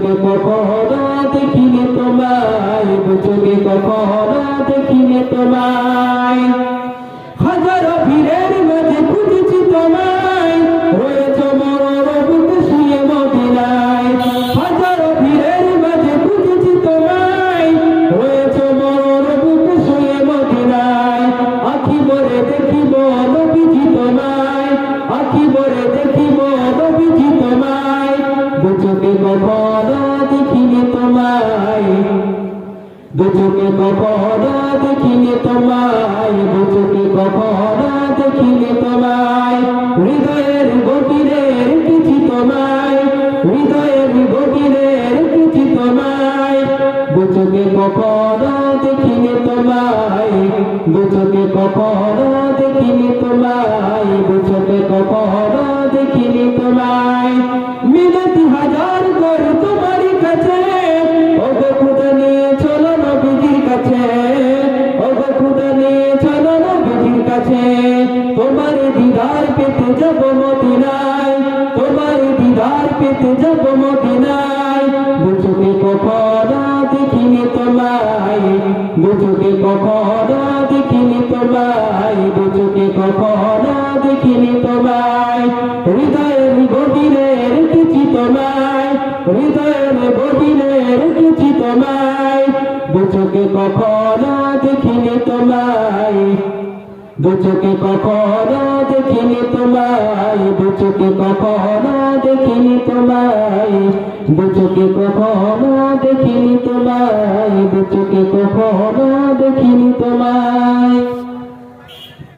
চোখে কখনো দেখিনি তোমায়, দু চোখে কখনো দেখিনি তোমায়। হাজারো ভিড়ের মাঝে খুঁজেছি তোমায়, রয়েছো মরণ বুকে শুয়ে মদিনায়। হাজারো ভিড়ের মাঝে খুঁজেছি তোমায়, রয়েছো মরণ বুকে শুয়ে মদিনায়। আখি ভরে দেখিব নবীজি তোমায়, আখি ভরে দেখিব নবীজি তোমায়। দু চোখে কখনো দেখিনি তোমায়, দু চোখে কখনো দেখিনি তোমায়, দু চোখে কখনো দেখিনি তোমায়। হৃদয়ের গভীরে রেখেছি তোমায়, হৃদয়ের গভীরে রেখেছি তোমায়। দু চোখে কখনো দেখিনি তোমায়, দু চোখে কখনো দেখিনি তোমায়, দু চোখে কখনো দেখিনি তোমায়। মিনতি হাজার করে তোমারই কাছে, ওগো খোদা নিয়ে চলো নবীজির কাছে, ওগো খোদা নিয়ে চলো নবীজির কাছে। তোমার দিদার পেতে যাব মদিনায়, তোমার দিদার পেতে যাব মদিনায়। দু চোখে কখনো দেখিনি তোমায়, দু চোখে কখনো দেখিনি তোমায়, দু চোখে কখনো দেখিনি তোমায়। হৃদয়ের গভীরে রেখেছি তোমায়, হৃদয়ের গভীরে রেখেছি তোমায়। দু চোখে কখনো দেখিনি তোমায়, দু চোখে কখনো দেখিনি তোমায়, দু চোখে কখনো দেখিনি তোমায়, দু চোখে কখনো দেখিনি তোমায়, দু চোখে কখনো দেখিনি তোমায়।